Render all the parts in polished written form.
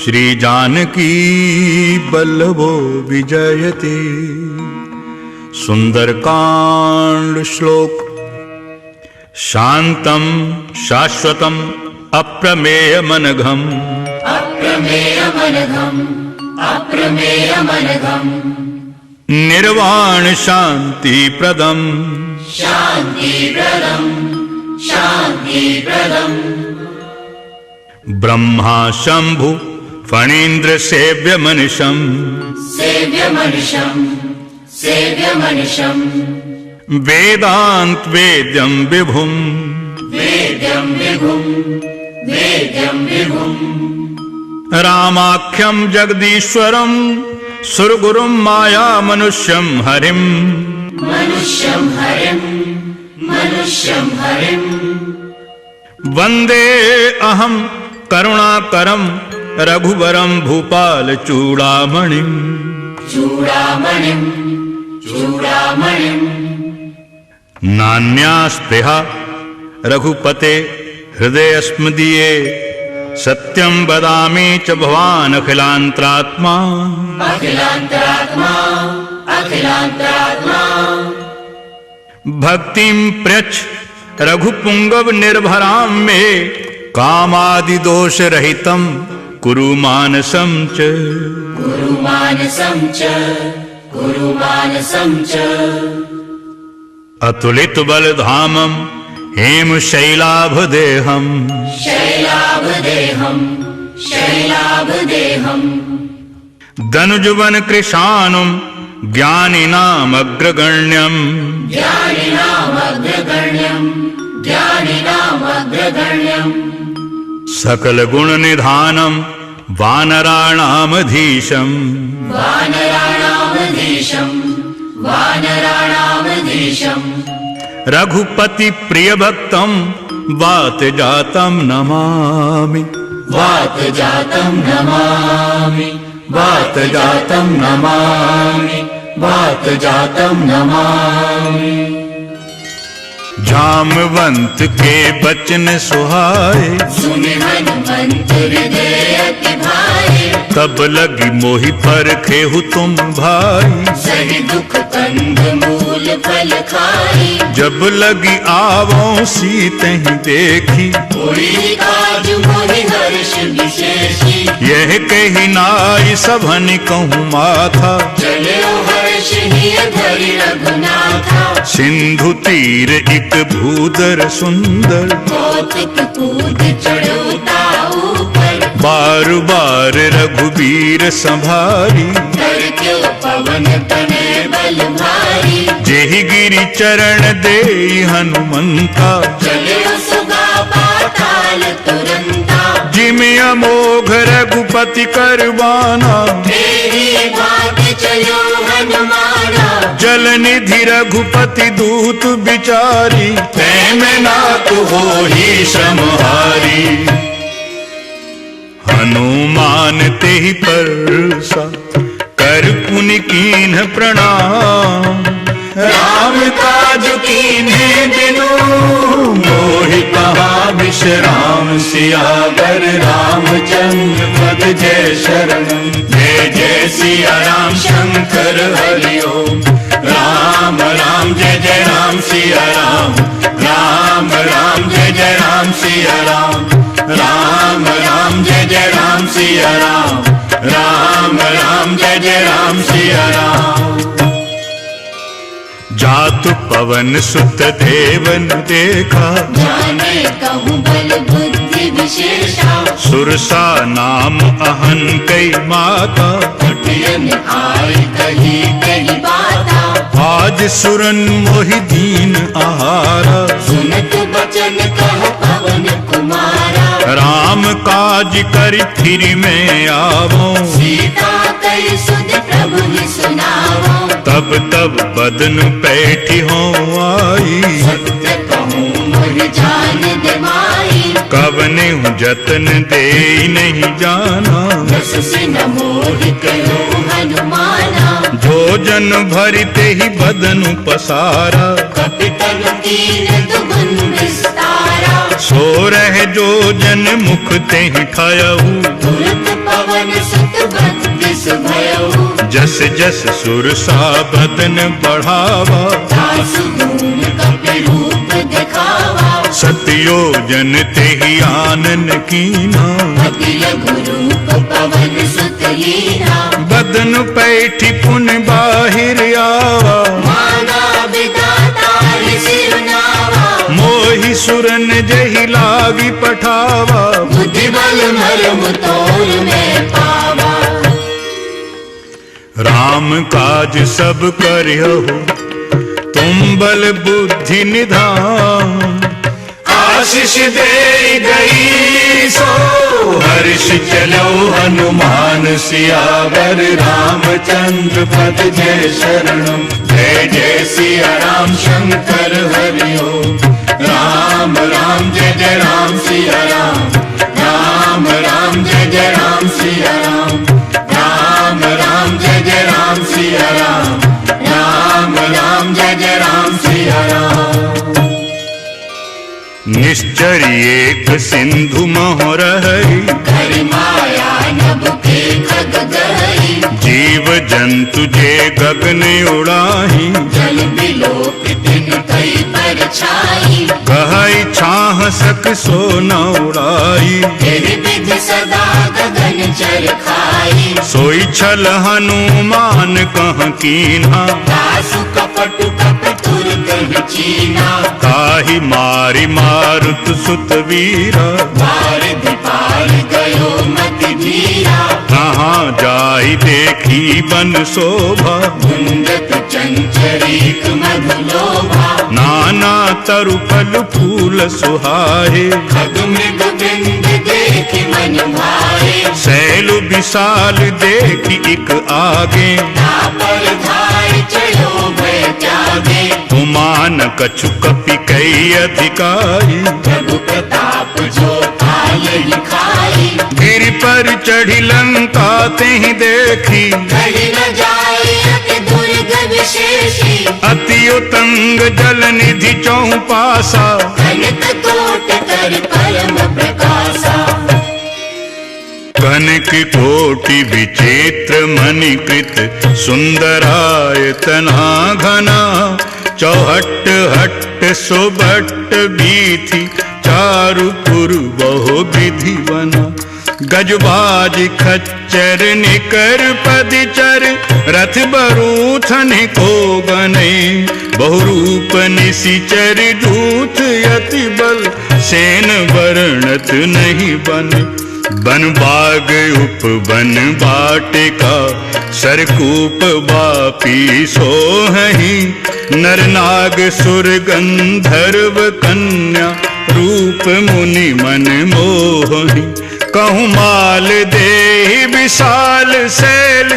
श्री जानकी बल्लभो विजयते। सुंदरकांड श्लोक। शांतम शाश्वतम अप्रमेयमनघम् अप्रमेयमनघम् निर्वाण शांतिप्रदम् शान्तिप्रदम् ब्रह्मा शंभु फणीन्द्र सेव्यमनिशम् सेव्यमनिशम् वेदांत वेद्यं विभुम् रामाख्यं जगदीश्वरं सुरगुरुं माया मनुष्यं हरिम् वन्दे अहं करुणाकरं रघुवरं भूपाल चूड़ामणिम् नान्यास्पृहा रघुपते हृदयस्मदीये सत्यं वदामि च भवान् अखिलान्तरात्मा भक्तिं प्रयच्छ रघुपुंगव निर्भरां मे कामादिदोष रहितं कुरु मानसं च अतुलित बलधामं हेम शैलाभदेहम् धनुजुवन कृशानुं ज्ञानिनामग्रगण्यम् सकल गुण निधानं वानराणामधीशम् रघुपति प्रिय भक्तं वात जातं नमामि जामवंत के बचन सुहाए सुनि हनुमंत हृदय अति भाए तब लगी मोहि पर खेहु तुम भाई सही दुख कंद मूल फल खाई जब लगी आवों सीतहि देखी कोई काज मोहि हर्ष विशेषी यह कही नाई सभन कहूँ माथा चले हर्ष ही धरि रघुनाथा सिंधु तीर एक भूदर सुंदर कौतुक कूद चढ़ोता ऊपर बार बार रघुबीर संभारी करके पवन तने बल भारी जेहि गिरि चरण दे हनुमंता चले सुगा पाताल तुरंता जिमि अमोघ रघुपति करवाना तेरी बात चलो हनुमाना जल निधि रघुपति दूत बिचारी तैमें नाथ होहि श्रमहारी हनुमान तेहि परसा कर पुनि कीन्ह प्रणाम राम काज कीन्हे बिनु मोहि कहाँ विश्राम सियावर रामचंद्र पद जय शरण जय जय सिया राम शंकर हरि ओम राम राम जय जय राम सिया राम राम राम जय जय राम सिया राम राम राम जय जय राम सिया राम राम राम जय जय राम सिया राम जातु पवन सुत देवन देखा जाने कहूँ बल बुद्धि विशेषा सुरसा नाम अहन कई माता कुटियन आई कही कही बाता आज सुरन मोहि दीन आहारा सुनत बचन कह पवन कुमारा राम काज कर फिर में आवो सीता कई सुध प्रभु ही सुनावो तब तब बदन पैठी हो आई सत्य कहूँ मोहि जान दे माई कवने जतन दे नहीं जाना बस सिन मोहि करो हनुमाना भोजन भरते ही बदन पसारा कपितन कीन दुगुन विस्तारा सो रह जो जन मुख ते ही खायऊ तुरंत पवन जस जस सुरसा बदन बढ़ावा, दासु गुण कपि रूप दिखावा, सतयोजन तेहि आनन कीना, अति लघु रूप पवन सुत लीना, बदन पैठी पुन बाहिर आवा, माना विधाता सिरुनावा, मोहि सुरन जहि लागी पठावा, बुद्धि बल मरम तोल में पावा, राम काज सब करियो तुम बल बुद्धि निधान, आशीष दे गई सो हर्ष चलो हनुमान सियावर, रामचंद्र पद जय शरणम, जय जय सिया राम शंकर हरि ओम, राम राम जय जय राम सिया राम, राम राम जय जय राम सिया राम, राम राम जय जय राम सिया राम, राम राम जय जय राम सिया राम। निश्चर एक सिंधु मोह रही, कर माया नभ के खग गहरी, जीव जंतु जे गगन उड़ाही, जल बिलोक दिन कई पर छाई, कहई छाह सक सो न उड़ाई, फिर विधि सदा गगन चर खाई, सोई छल हनुमान कह कीन्हा, दासु कपटु कपटुर कह चीना, ताहि मारि मारुत सुत वीरा, बारिधि पार गयो मति धीरा, कहाँ जाई देखी बन शोभा, गुंजत चंचरीक मधुलोभा, नाना तरु फल फूल सुहाए, खग मृग बिंद देखि मन भाए, शैल विशाल देखी इक आगे, तापर धाय चढ़ो भय त्यागे, तुमान कछु कपि कई अधिकारी, प्रभु प्रताप जो काल ही खाई, गिर पर चढ़ी लंका तेहि देखी, कही न जाए अति दुर्ग विशेषी, अति उतंग जल निधि चौं पासा, कनक कोट कर परम प्रकाशा, कनक कोटि विचित्र मणिकृत, सुंदरायतना घना, चौहट हट सुबट बीथी, चारु पुर बहु विधि बना, गजबाज खच्चर निकर पदिचर, रथ बरूथन को गने, बहुरूप निशिचर दूत यति बल, सेन वर्णत नहीं बने, बन बाग उपवन वाटिका, सरकूप बापी सोहहि, नर नाग सुर गंधर्व कन्या, रूप मुनि मन मोहि, कहूँ माल देहि विशाल शैल,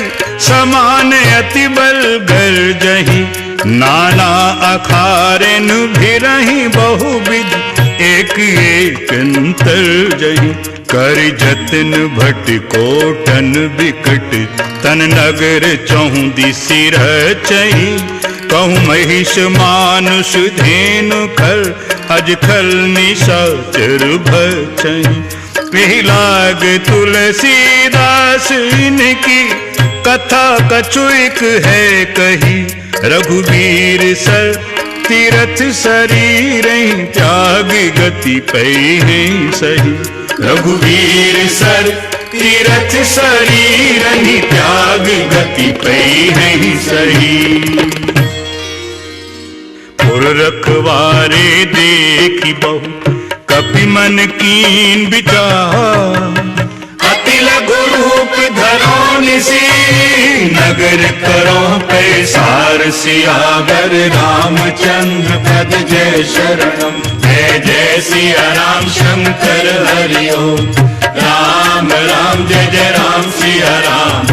समान अति बल गर्जहि, नाना अखारेन भिरहि बहुविध, एक एक अंतर जहि, कर जतन भट कोटन विकट, तन नगर चहुँ दिसि रचहि, कहूँ महिष मानुष धेनु खल, अज खल निशाचर भचहि, एहि लाग तुलसीदास इनकी, कथा कछु एक है कही, रघुवीर सर तीरथ शरीर, त्याग गति पै सही, रघुवीर सर तीरथ शरीर, त्याग गति पै सही, पुर रखवारे देखी बहु, कपि मन कीन विचार, अति लघु रूप धरो निसी, नगर करो पैसार, सियावर रामचंद्र पद जय शरणम, जय जय सिया राम शंकर हरि ओम, राम राम जय जय राम सिया राम,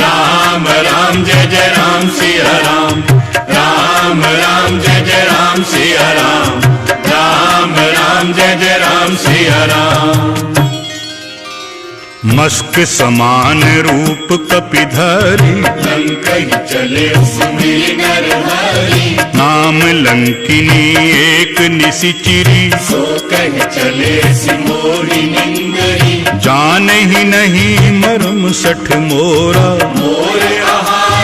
राम राम जय जय राम सिया राम, राम राम जय जय राम सिया राम, राम राम जय जय राम सिया राम। मस्क समान रूप कपिधरी, लंकई चले सुमिर नर हरि, नाम लंकिनी एक निशिचिरी, सो कह चले सिमोरी निंदरी, जान ही नहीं मरम सठ मोरा, मोर आहार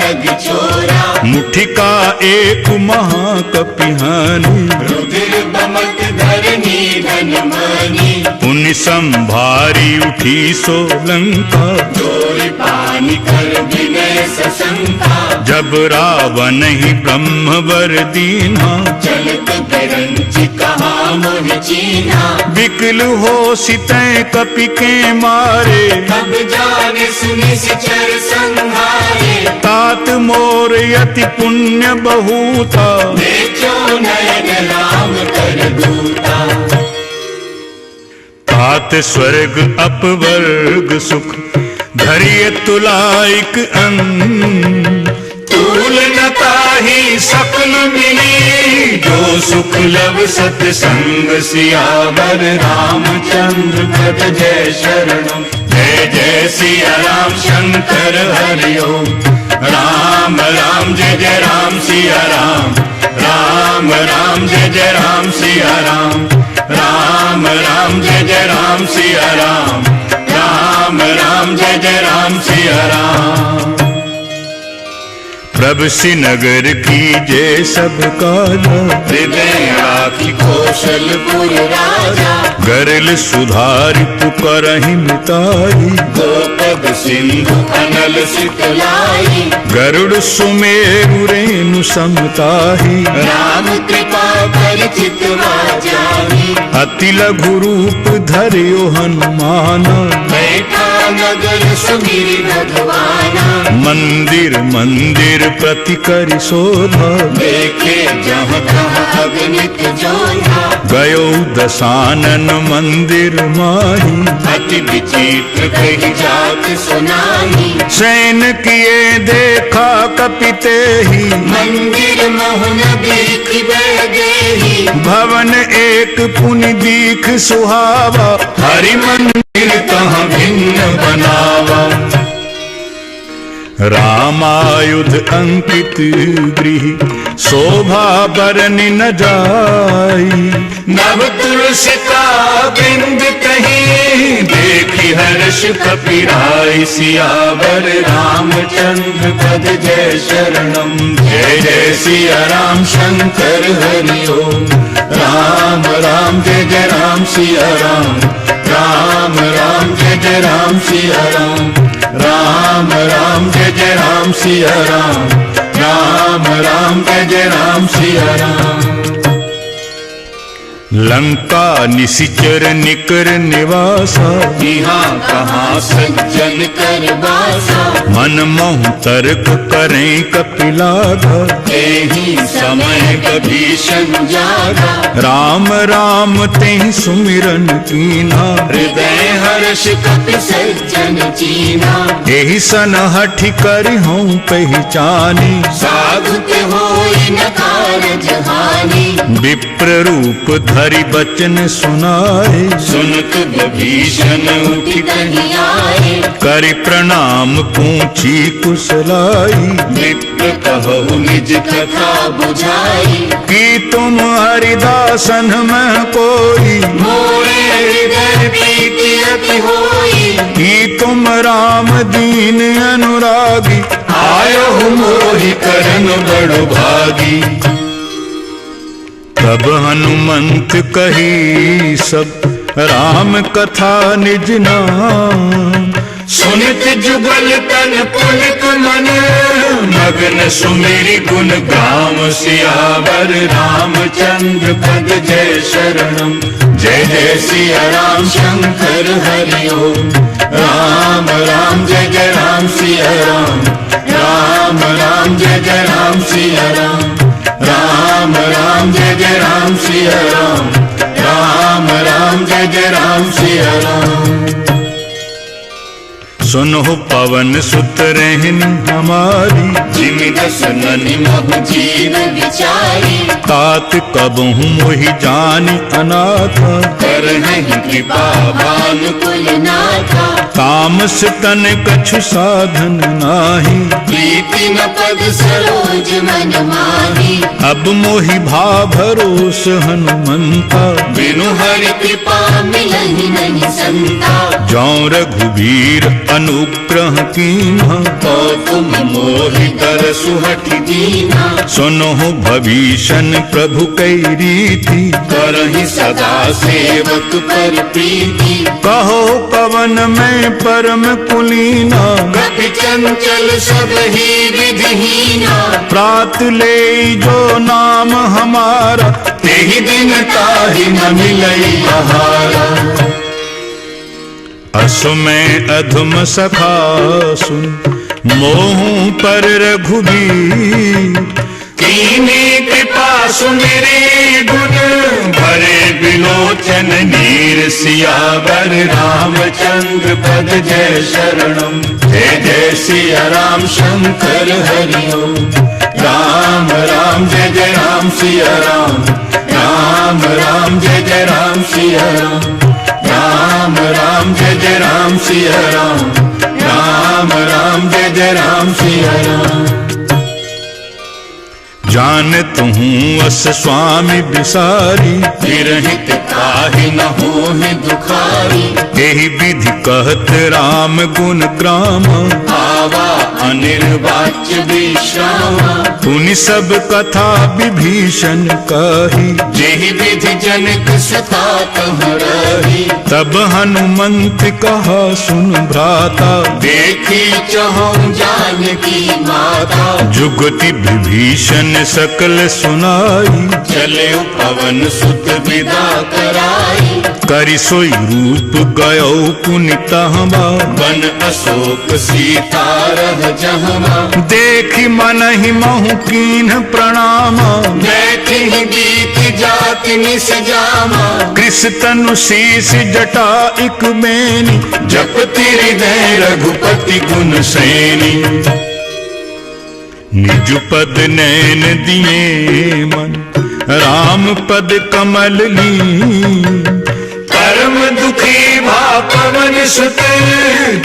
खरग चोरा मुठिका एक महाकपिहानी रुधिर बमक धरनी धन मानी पुण्य संभारी उठी सोलंका चोरी पानी कर विनय सशंका जब रावण ही ब्रह्मवर दीन्हा चलत बिरंच कहा मोहि चीन्हा विकल हो सितै कपि के मारे तब जाने सुनि सिचर संहारे तात मोर यति पुण्य बहुता देखो नयन राम कर दूता तात स्वर्ग अपवर्ग सुख धरिय तुलाइक अन्न तूल न ताहि सकल मिली जो सुख लव सतसंग सियावर रामचंद्र पद जय शरणम जय जय सिया राम शंकर हरि ओम राम राम जय जय राम सिया राम राम राम जय जय राम सिया राम राम राम जय जय राम सिया राम राम राम जय जय राम सिया राम प्रभु श्रीनगर की जय सब काजा हृदय राखी कौशलपुर राजा गरल सुधारि पुकारहि मिताई गोपद सिंधु अनल सितलाई गरुड़ सुमेरु रेणु समताहि राम कृपा कर चितवा जाहि अति लघु रूप धर्यो हनुमाना बैठा नगर सुमिरि भगवाना मंदिर मंदिर प्रति करि शोभा देखे जहाँ तहाँ अगणित जोधा गयो दशानन मंदिर माही अति विचित्र कही जात सुनाही सैन किए देखा कपिते ही मंदिर मोहन दीख देही भवन एक पुनि दीख सुहावा हरि मंदिर कहाँ भिन्न बनावा रामायुध अंकित गृह शोभा बरनि न जाई नव तुलसी का बिंद कहीं देखी हर्ष कपिराई सियावर रामचंद्र पद जय शरणम जय जय सिया राम शंकर हरि ओम राम राम जय जय राम सिया राम राम राम जय जय राम सिया राम राम राम जय जय राम सिया राम राम राम जय जय राम सिया राम लंका निशिचर निकर निवासा यहाँ कहाँ सज्जन कर बासा मन मोह तर्क करें कपिलागा यही समय कभीषण जागा राम राम तेहि सुमिरन कीना हृदय हर्ष कपि सज्जन चीना एहि सन हठि करि हूँ पहचानी साधु के होई न कारज हानि विप्र रूप धरि बचन सुनाए सुनत विभीषण उठि कहीं आए करि प्रणाम पूछी कुशलाई विप्र कहु निज कथा बुझाई कि तुम हरिदासन में कोई मोरे हृदय प्रीति अति होई कि तुम राम दीन अनुरागी आयो मोहि करन बड़ भागी तब हनुमंत कही सब राम कथा निज नाम सुनित जुगल तन पुलक मन मगन सुमेरी गुण गाम सियावर रामचंद्र पद जय शरणम जय जय सिया राम शंकर हरि ओम राम राम जय जय राम सिया राम राम राम जय जय राम सिया राम राम राम जय जय राम सिया राम राम राम जय जय राम सिया राम सुनो पवन सुत रहन हमारी जिमि दसननि महु जीव विचारी तात कबहु मोहि जानि अनाथ कर करहि कृपा भानुकुल नाथा। तामस तन कछु साधन नाही, प्रीति न पद सरोज मन माही। अब मोहि भाव भरोस हनुमंता, बिनु हरि कृपा मिलहि नहीं संता। जौं रघुबीर अनुग्रह कीन्हा, तो तुम मोहि दरसु हठि दीना। सुनहु भविष्य प्रभु कई रीति, करहि सदा सेवक पर प्रीति। कहो पवन में परम कुलीना, कपि चंचल सब ही विधिहीना। प्रात ले जो नाम हमारा, तेहि दिन ताहि न मिलई आहारा। असु में अधम सखा सुन, मोहू पर रघुबीर। कीनी कृपा सुमिरी गुण, भरे बिलोचन नीर। सियावर रामचंद्र पद जय शरणम। जय जय सिया राम शंकर हरि ओम। राम राम जय जय राम सिया राम। राम राम जय जय राम सिया राम। राम राम जय जय राम सिया राम। राम राम जय जय राम सिया राम। जानत हूँ अस स्वामी बिसारी, विरहित काहि न होहि दुखारी। यही विधि कहत राम गुण ग्राम। आवा अनिर्वाच्य विश्रामा। पुनि सब कथा विभीषण कही, जेहि विधि जनक सता तह रही। तब हनुमंत कहा सुन भ्राता, देखी चहु जानकी माता। जुगति विभीषण सकल सुनाई, चले पवन सुत विदा कराई। करि सोई रूप गयो पुनि तहमा। बन अशोक सीता रह जहमा। देखि मन ही महु कीन्ह प्रणाम। बैठी बीत जाति निस जामा। कृष तनु शीस जटा इक बेनी, जपति हृदय रघुपति गुण सैनी। निज पद नैन दिए मन, राम पद कमल ली। परम दुखी भा पवन सुत,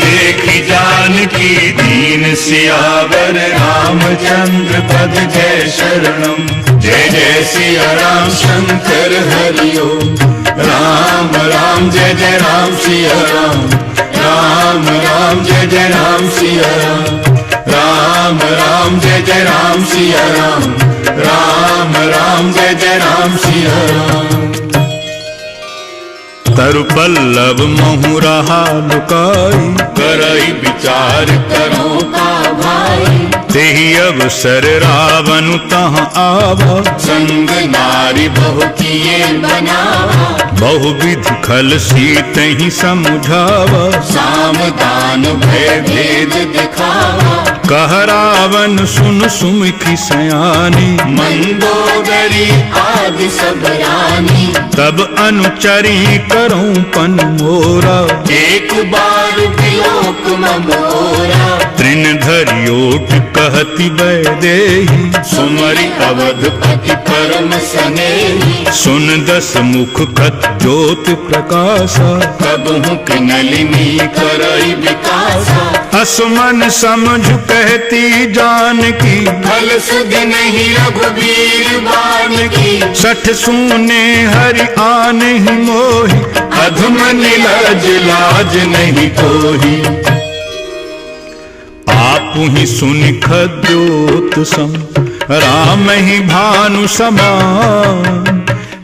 देखी जानकी दीन। सियावर रामचंद्र पद जय शरणम। जय जय सिया राम शंकर हरि ओम। राम राम जय जय राम सिया राम। राम राम जय जय राम सिया राम। राम राम जय जय राम सिया राम। राम राम जय जय राम सिया राम। तरु पल्लव महु रहा लुकाई, करई विचार करो का भाई। तेहि अवसर रावण तह आवा। संग नारी बहु किए बनावा। बहुविधि खल सीत ही समुझावा। साम दान भय भेद दिखावा। कह रावण सुन सुमुखी सयानी, मंदोदरी आदि सब रानी। तब अनुचरी करूं पन मोरा। एक बार विलोक मोरा। तृण धरियोट कहती वैदेही, सुमरि अवधपति परम सनेही। सुन दस मुख खत ज्योत प्रकाशा। कबहु नलिनी करई विकासा। असमन समझ कहती जानकी, फल सुधि नहीं रघुबीर बान की। सठ सूने हरि आन ही मोहि। अधम निलज लाज नहीं कोही। आप ही सुनि खद्योत सम, राम ही भानु समान।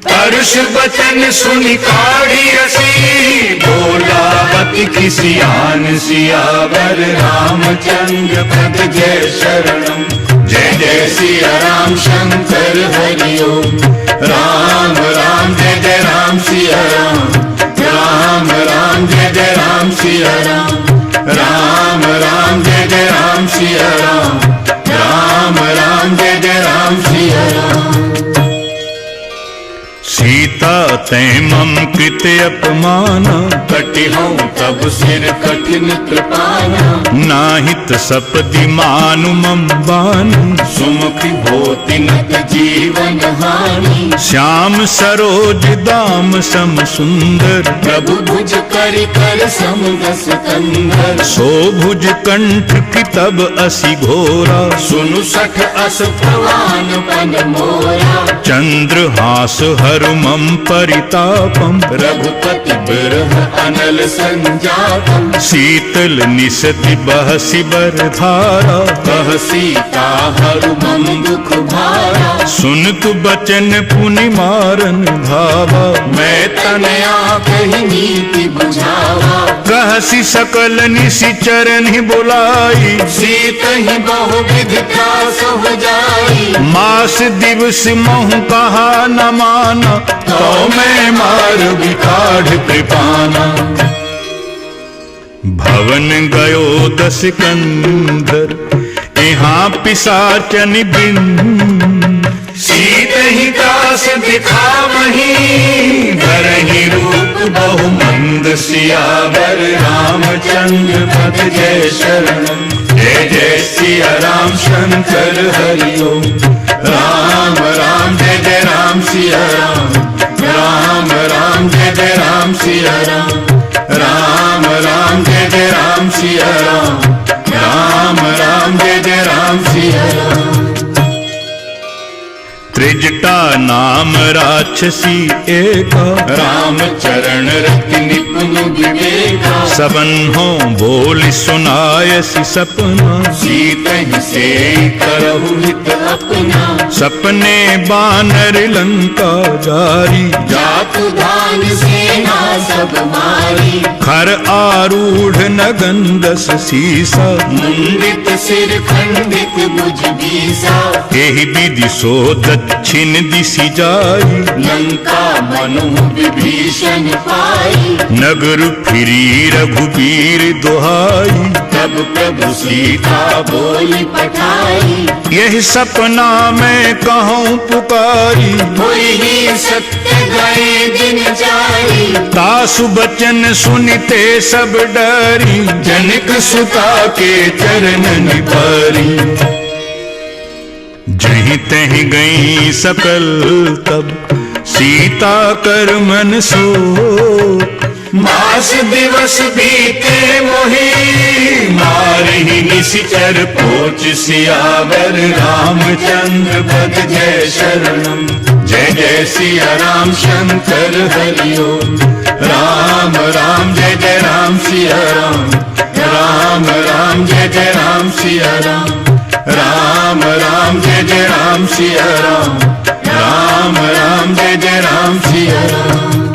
हर्ष बचन सुनि काढ़ी हसी। बोला अति खिसियान। सियावर रामचंद्र पद जय शरणम। जय जय सिया राम शंकर हरि ओम। राम राम जय जय राम सिया राम। राम राम जय जय राम सिया राम। राम राम जय जय राम सिया राम। राम राम जय जय राम सिया राम। सीता तैं मम कृत अपमाना। कटिहौं तब सिर कठिन कृपाना। नाहित सपदि मानु मम बानी। सुमुखी होति नत जीवन हानि। श्याम सरोज दाम सम सुंदर प्रभु भुज कर कर समदस कंधर सो भुज कंठ की तब असी घोरा सुनु सठ अस प्रवान पन मोरा चंद्र हास हरुमम परितापम रघुपति बिरह अनल संजातम शीतल निसति बहसी बरधारा कह सीता हरु मम दुख भारा सुनत बचन पुनि मारन धावा मैं तनया कही नीति बुझावा कहसी सकल निशिचरन ही बुलाई सीत ही बहु विधि त्रास हो जाई मास दिवस महु कहा न माना तो मैं मार बिकाढ़ कृपाना भवन गयो दस कंधर यहाँ पिशाचन बिन सीत ही दास दिखावही धरहि रूप बहु मंद सियावर रामचंद्र पद जय शरणम जय जय सिया राम शंकर हरि ओम राम राम जय जय राम सिया राम राम राम जय जय राम सिया राम राम राम जय जय राम सिया राम राम राम जय जय राम सिया राम त्रिजटा नाम राक्षसी एका राम चरण रति निपुण विवेका सबन हो बोल सुनायसी सपना सीत ही से करहु हित अपना सपने बानर लंका जारी जातु धान सेना सब मारी खर आरूढ़ नगंदस सीसा मुंडित सिर खंडित भुज बीसा एहि विधि सो दक्षिण दिशि जाई लंका मनु विभीषण पाई नगर फिरी रघुबीर दुहाई तब प्रभु सीता बोली पठाई यही सपना मैं कहूँ पुकारी हुई ही सत्य गए दिन जारी तासु बचन सुनते सब डरी जनक सुता के चरण निपारी जहीं तहीं गई सकल तब सीता कर मन सो मास दिवस बीते मोहि मारहि निशिचर पोच सियावर रामचंद्र पद जय शरणम जय जय सिया राम शंकर हरि ओम राम राम जय जय राम सिया राम राम राम जय जय राम सिया राम राम राम जय जय राम सिया राम राम राम जय जय राम सिया राम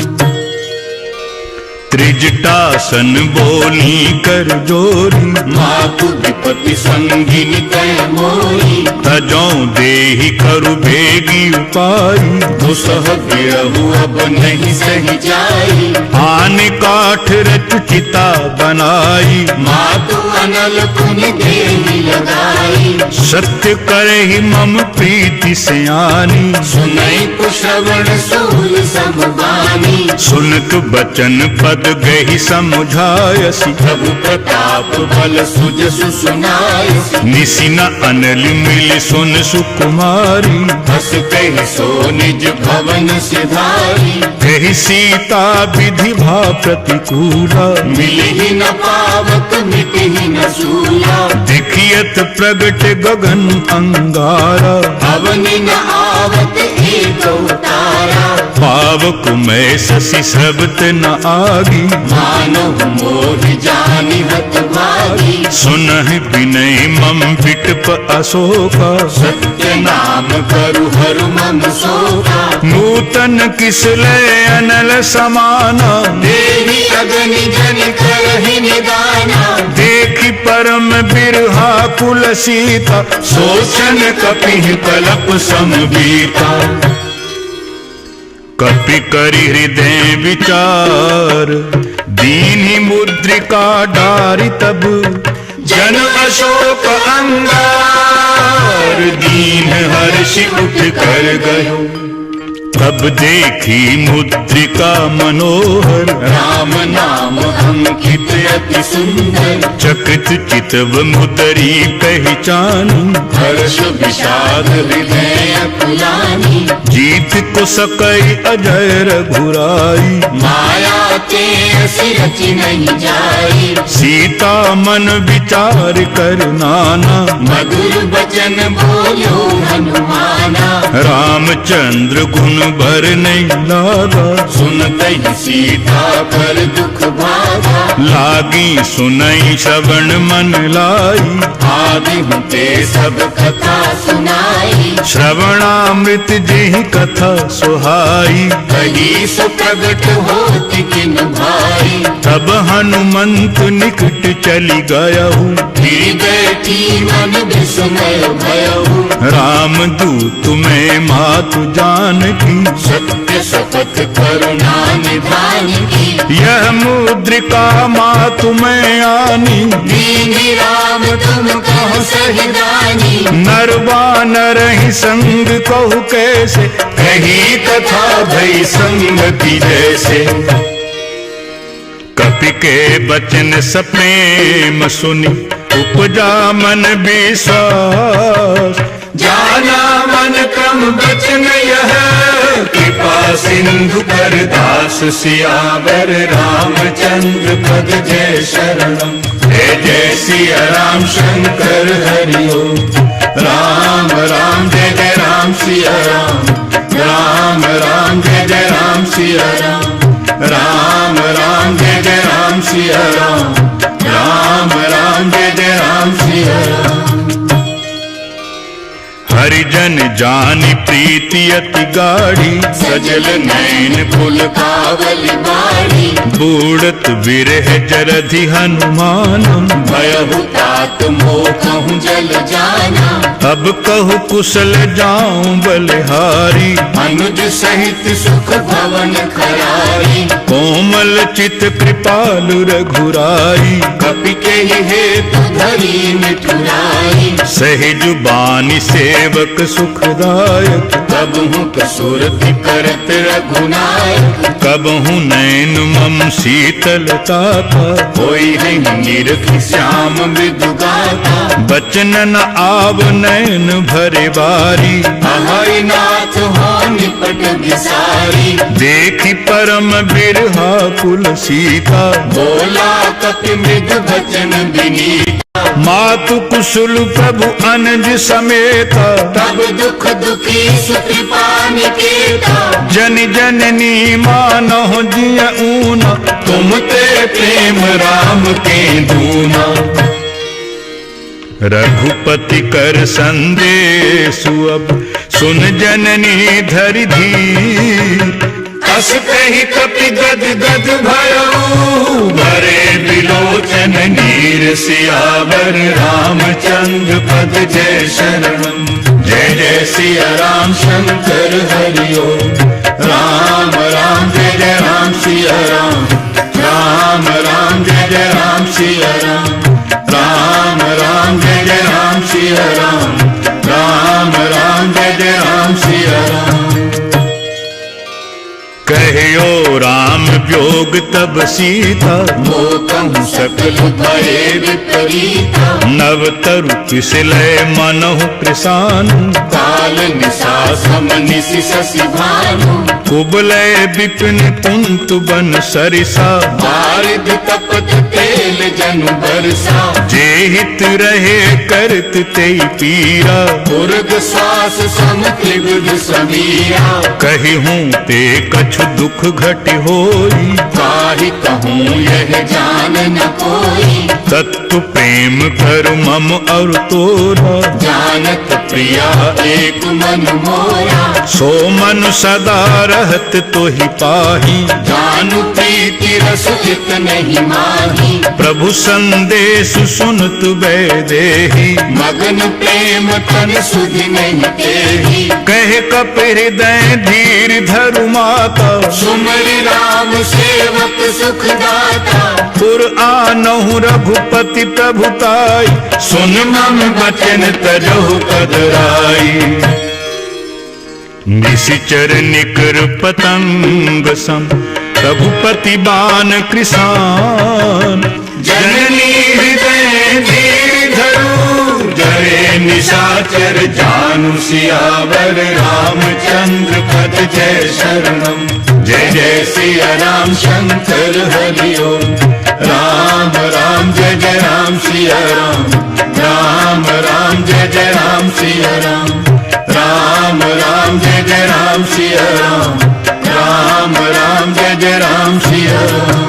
त्रिजटासन बोली कर जोरी मातु विपति संगिनी कह मोरी तजौ देहि करु भेगी उपाई दुसह गिरहु अब नहीं सही जाई आन काठ रच चिता बनाई मातु अनल कुनि देहि लगाई सत्य करहि मम प्रीति सयानी सुनई कुश्रवण सूल समबानी सुनत बचन पद गहि समुझायसी प्रभु प्रताप बल सुजसु सुनायसी निसिन अनल मिल सुन सुकुमारी हस कहि सो निज भवन सिधारी कहि सीता विधि भा प्रतिकूला मिलहि न पावक मिटहि न सूला देखियत प्रगट गगन अंगारा अवनि न आवत एक तारा पावक मैं शशि शब्द न आगी मानव मोह जानि हत भागी सुनह विनय मम विटप अशोका सत्य नाम करु हरु मम शोका नूतन किसलय अनल समाना देवी अग्नि जन करहि निदाना देखि परम बिरहा कुल सीता सोचन कपिहि कलप समबीता कपि करि हृदय विचार दीनि मुद्रिका डारि तब जन अशोक अंगार दीन हर्षि उठ कर गयो तब देखी मुद्रिका मनोहर, राम नाम अंकित अति सुंदर। चकित चितव मुदरी पहचानी, हर्ष विषाद हृदय अकुलानी। जीत को सकई अजय रघुराई, माया ते असि रचि नहीं जाई। सीता मन विचार कर नाना, मधुर वचन बोलो हनुमाना। रामचंद्र गुण भर नहीं लागा, सुनते ही सीता पर दुख भागा। लागी सुनई श्रवण मन लाई, आदि होते सब कथा सुनाई। श्रवणामृत जेहि कथा सुहाई। कही सो प्रगट होति किन भाई। तब हनुमंत निकट चली गयहु, बैठी मन विस्मय भयहु। राम दूत में मातु जानकी, सत्य शपथ करुणा निधान की। यह मुद्रिका मातु में आनी। दीन राम तुम कहो सहिदानी। नरवानर ही संग कहु कैसे, कही कथा भई संगति जैसे। कपि के बचन सप्रेम सुनी, उपजा मन विश्वास। जाना मन क्रम बचन यह, कृपा सिंधु कर दास। सियावर रामचंद्र पद जय शरणम। जय जय सिया राम शंकर हरि ओम। राम राम जय जय राम सिया राम। राम राम जय जय राम सिया राम। राम राम जय जय राम सिया राम। राम राम जय जय राम सिया राम। हरिजन जानि प्रीति अति गाढ़ी, सजल नैन फुल कावल बाड़ी। बूढ़त विरह जरधि हनुमान, भयहु तात मोह कहूँ जल जाना। अब कहु कुशल जाऊं बलिहारी। अनुज सहित सुख भवन खराई। कोमल चित कृपालु रघुराई, कपि के हेतु धरी मिठुराई। सहज बानी सेवक सुखदायक, कबहु कसुरति करत रघुनायक। कबहु नैन मम शीतलता था। कोई है निरख श्याम विदुगाता। बचन न आव नैन भरे बारी। अहै नाथ हो निपट विसारी। देखी परम बिरहा कुल सीता, बोला कपि मृदु बचन विनीता। मातु कुशल प्रभु अनज समेता। तब दुख दुखी सुकृपा निकेता। जन जननी मानहु जिय ऊना, तुम ते प्रेम राम के दूना। रघुपति कर संदेशु अब, सुन जननी धरि धीर। अस कहि कपि गद गद भयउ। भरे बिलोचन नीर। सियावर रामचंद्र पद जय शरणम। जय जय सिया राम शंकर हरि ओम। राम राम जय जय राम सिया राम। राम राम जय जय राम सिया राम। राम राम जय जय राम सिया राम। राम राम जय जय राम सिया राम। कहियो राम व्योग तब सीता, मोकहु सकल भये विपरीता। नव तरु पिसलय मनहु कृसान। काल निशा सम निशि शशि भानु। कुबलय विपिन कुंत बन सरिसा। बारिद तपत तेल जनु बरसा। जे हित रहे करत तेई पीरा। उर्ग श्वास सम त्रिभुज समीरा। कही हूँ ते कछु दुख घट होई। काहि कहूँ यह जान न कोई। तत्व प्रेम कर मम और तोरा। जानत प्रिया एक मन मोरा। सो मन सदा रहत तो ही पाही। जानु प्रीति रस चित नहीं माही। प्रभु संदेश सुनत वैदेही। मगन प्रेम तन सुधि नहीं तेही। कह कप हृदय धीर धरु माता। सुमरि राम सेवक सुखदाता। पुर आनहु रघुपति प्रभुताई। सुन मम बचन तजहु पदराई। निशिचर निकर पतंग सम रघुपति बान कृसान। जननी हृदय धीर धरु जय निशाचर जानु सियावर रामचंद्र पद जय शरणम। जय जय सिया राम शंकर हरि ओम। राम राम जय जय राम सिया राम। राम राम जय जय राम सिया राम। राम राम जय जय राम सिया राम। राम राम जय जय राम सिया राम।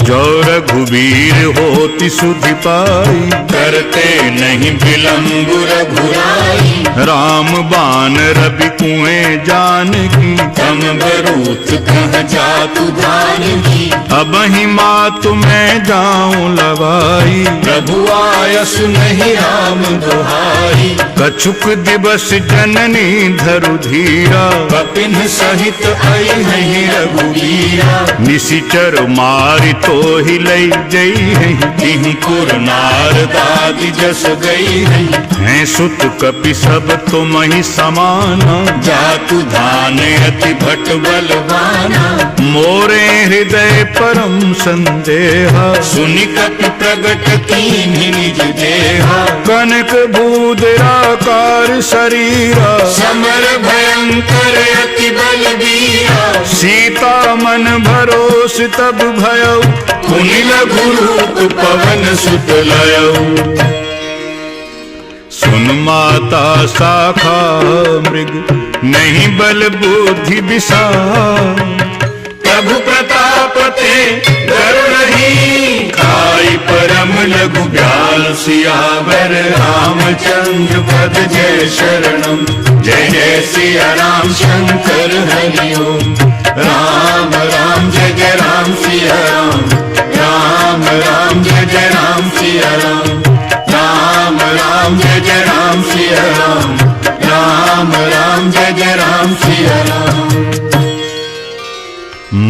जो रघुवीर होति सुधि पाई करते नहीं विलंब रघुराई। राम बान रवि कुएं जानकी तम बरूथ कह जातु धानकी। अबहि मातु मैं जाऊं लवाई प्रभु आयस नहीं राम दुहाई। कछुक दिवस जननी धरु धीरा कपिन सहित आई नहीं रघुवीरा। निशिचर मारि तो ही लई जई है तिहि कुर नारदादि जस गई हैं सुत कपि सब तुम ही समाना। जातु धान अति भट बलवाना। मोरे हृदय परम संदेहा सुनि कपि प्रगट कीन्हि निज देहा। कनक भूदराकार शरीरा समर भयंकर अति बलबीरा। सीता मन भरोस तब भयउ मुनि लघु रूप पवन सुत लयऊ। सुन माता शाखा मृग नहीं बल बुद्धि विशाल। प्रभु प्रताप ते करुणहि खाई परम लघु ब्याल। सियावर रामचंद्र पद जय शरणम। जय जय सिया राम शंकर हरि ओम। राम राम जय जय राम सिया राम। राम राम जय जय राम सिया राम। राम राम जय जय राम सिया राम। राम राम जय जय राम सिया राम।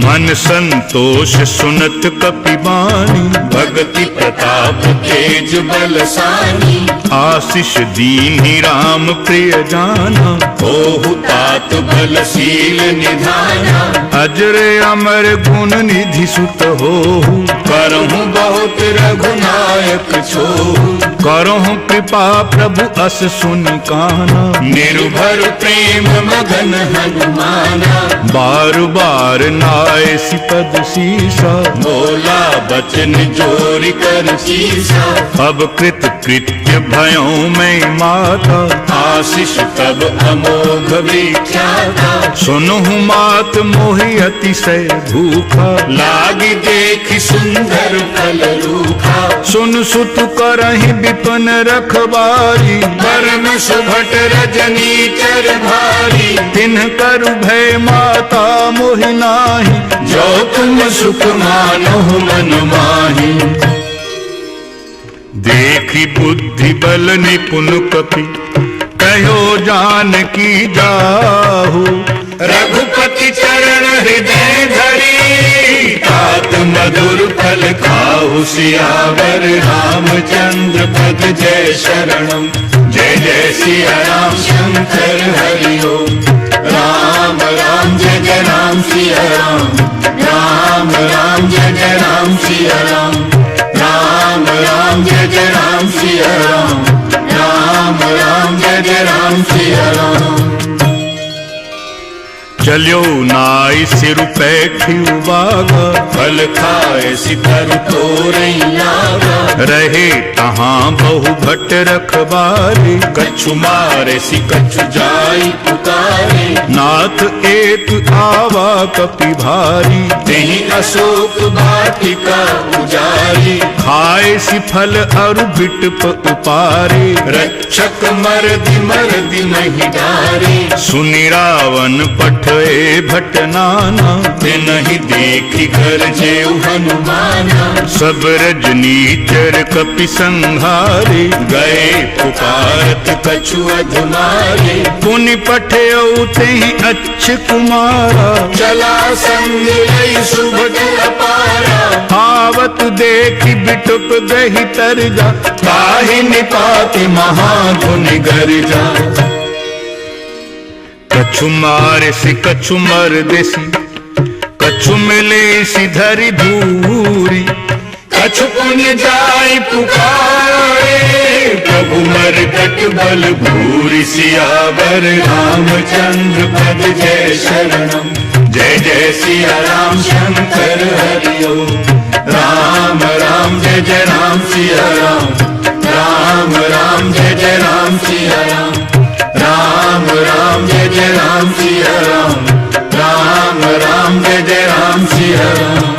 मन संतोष सुनत कपि बानी भगति प्रताप तेज बलसानी। आशीष दीन्हि राम प्रिय जाना। ओहु तात बलशील निधाना। अजर अमर गुण निधि सुत होहु करहु बहुत रघुनायक छोहु। करहु कृपा प्रभु अस सुनि काना। निर्भर प्रेम मगन हनुमाना। बार बार नाय सिपद सीसा बोला बचन जोरि कर सीसा। अब कृत कृत्य भयों में माता आशीष तब अमोघ विख्याता। सुनहु मात मोहि अतिशय भूखा। लागी देखि सुंदर फल रूखा। सुन सुत करहि विपन रखबारी परम सुभट रजनी चर भारी। तिन्ह करु भय माता मोहि नाही। जो तुम सुख मानो मन माही। देखी बुद्धि बल निपुण कपि कहो जानकी जाहु। रघुपति चरण हृदय धरी तात मधुर फल खाहु। सियावर रामचंद्र पद जय शरणम। जय जय सिया राम शंकर हरि ओम। राम राम जय जय राम सिया राम। राम राम जय जय राम सिया राम। राम राम जय जय राम सिया राम। राम राम जय जय राम सिया राम। चलियो नाई सिर पैठी बागा फल खाए सितर तोरई लागा। रहे तहाँ बहु भट रखबारी कछु मारे सि कछु जाई पुकारे। नाथ एक आवा कपि भारी तेहि अशोक वाटिका उजारी। खाए सि फल अरु बिटप उपारे रक्षक मरदि महि डारे। सुनि रावण पठए भट नाना नहीं देखी घर जेउ हनुमाना। सब रजनीचर कपि संहारे गए पुकारत कछु अधमारे। पुनि पठयउ तेहि अच्छ कुमारा चला संग लई सुभट अपारा। आवत देखि बिटुप गहि तरजा ताहि निपाति महाधुनि गर्जा। कछु मारे सी कछु मर देसी, कछु मिले सी धरी धूरी, कछु पुण्य जाय पुकारे, प्रभु मरकट बल भूरि, सियावर रामचंद्र पद जय शरणम। जय जय सिया राम शंकर हरि ओम। राम राम जय जय राम सिया राम, राम राम जय जय राम सिया राम, राम राम जय जय राम सिया राम, राम राम जय जय राम सिया राम।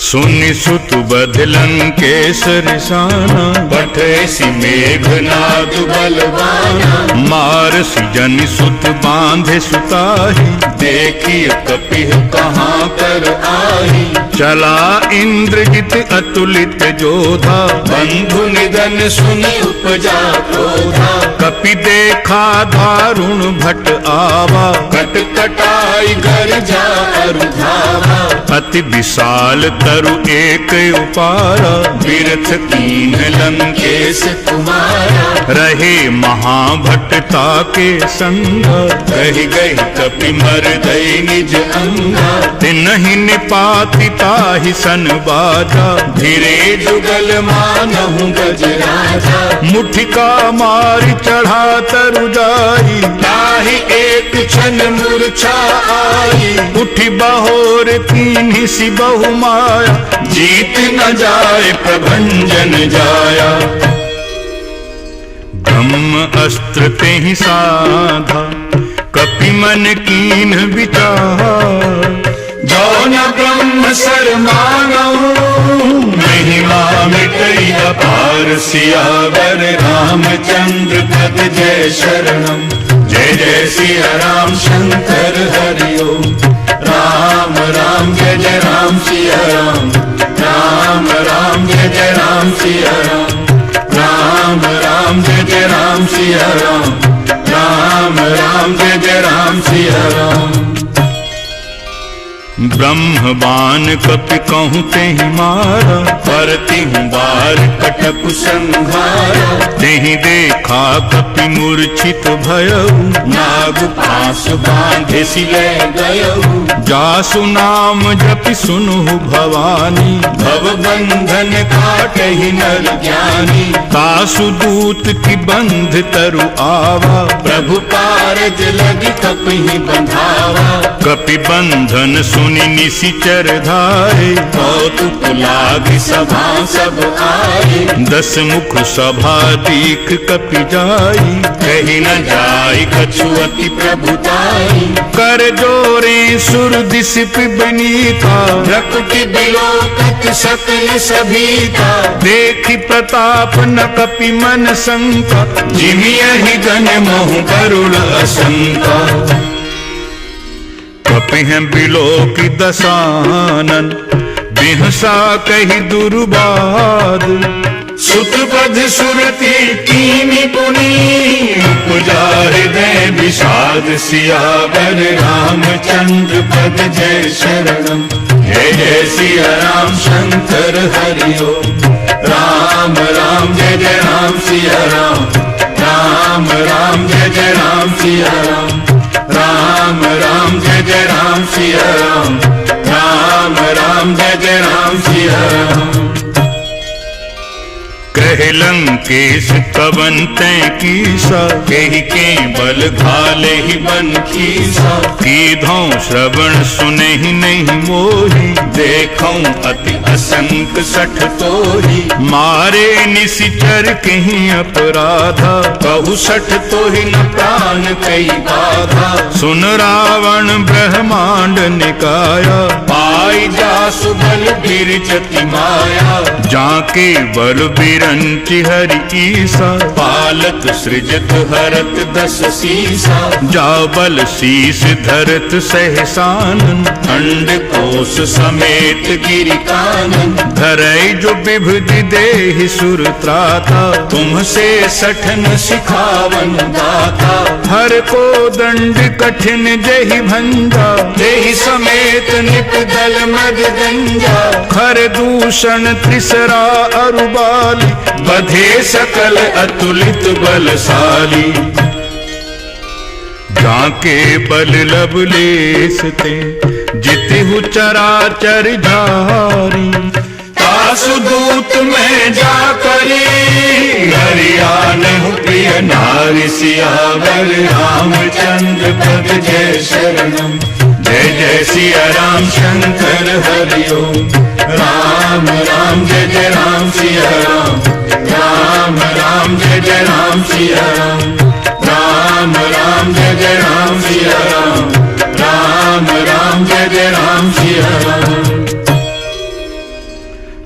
सुनि सुत बध लंकेश रिसाना, पठेसी मेघनाद बलवाना, मारसी जनि सुत बांधे सुताही, देखी कपिह कहाँ कर आही, चला इंद्रजित अतुलित जोधा, बंधु निधन सुनि उपजा क्रोधा, कपि देखा दारुण भट आवा, कट कटाई गर्जा अरुधावा, अति विशाल तरु एक उपारा, बिरथ कीन लंकेश कुमारा, रहे महाभट्टता के संग, कही गई कपि मरदई निज अंगा, तिनहि निपाति ताहि सन बाजा, धीरे जुगल मानहु गज राजा, मुठिका मारि चढ़ा तरु जाई, ताहि एक क्षण मूर्छा आई, उठि बहोर कीन्हि सि बहु माया, जीत न जाए प्रभंजन जाया, ब्रह्म अस्त्र तेहि साधा, कपि मन कीन विचार, जो न ब्रह्म सर मानहु, महिमा मिटई अपार, सियावर रामचंद्र पद जय शरणम। जय जय सिया राम शंकर हरि ओम। राम राम जय जय राम सिया राम, राम राम जय जय राम सिया राम, राम राम जय जय राम सिया राम, राम राम जय जय राम सिया राम। ब्रह्मबान कपि कहूँ तेहि मारा, करती हूँ बार कटक संहारा, तेहि देखा कपि मूर्छित भयउ, नाग पास बांधे सिले गयऊ, जासु नाम जपि सुनहु भवानी, भव बंधन काटहि नर ज्ञानी, तासु दूत की बंध तरु आवा, प्रभु कारज लगी कपि बंधावा, कपि बंधन सुनि निशिचर धारे, कौतुक लागी सभा सब आए, दस मुख सभा दीख कपि जाई, कही न जाय कछु अति प्रभुताई, कर जोरे सुर दिस पिबनीता, प्रकृति बिलोकत सकल सभीता, देखि प्रताप न कपि मन शंका, जिमियहि गण मोह गरुड़ असंका, कपि हैं बिलोकि दसानन, बिहसा कहि दुर्बाद, सुतपद सुरति कीनी पुनी, उपजा हृदय विषाद, सियावर रामचंद्र पद जय शरणम। जय जय सिया राम शंकर हरि ओम। राम राम जय जय राम सिया राम, राम राम जय जय राम सिया राम, राम राम जय जय राम सिया राम, राम राम जय जय राम सिया राम। कह लंकेश कवन तै कीसा, केहि के बल घाले ही बन कीसा, कीधौं श्रवण सुनहि नहीं मोही, देखऊं अति असंक सठ तोही, मारे निशिचर कहीं अपराधा, कहु सठ तोहि न प्राण कई बाधा, सुन रावण ब्रह्मांड निकाया, पाई जासु बल बिरजति माया, जाके बल बिरंचि हरि ईसा, पालत सृजत हरत दस सीसा, जा बल शीस धरत सहसानन, खंड कोश समेत गिरि कानन, धरई जो विभुति देहि सुर त्राता, तुमसे सठन सिखावन दाता, हर को दंड कठिन जहि भंजा, देहि समेत निप दल मद गंजा, खर दूषण त्रिसरा अरुबाली, बधे सकल अतुलित बलशाली, जाके बल लवलेस ते जितिहु चराचर झारी। तासुदूत में जा करी हरियाण प्रिय नारी सियावर रामचंद्र पद जय शरणम। जय जय सिया राम शंकर हरि ओम। राम राम जय जय राम सिया राम। राम राम जय जय राम सिया राम। राम राम जय जय राम सिया राम। राम राम जय जय राम सिया राम।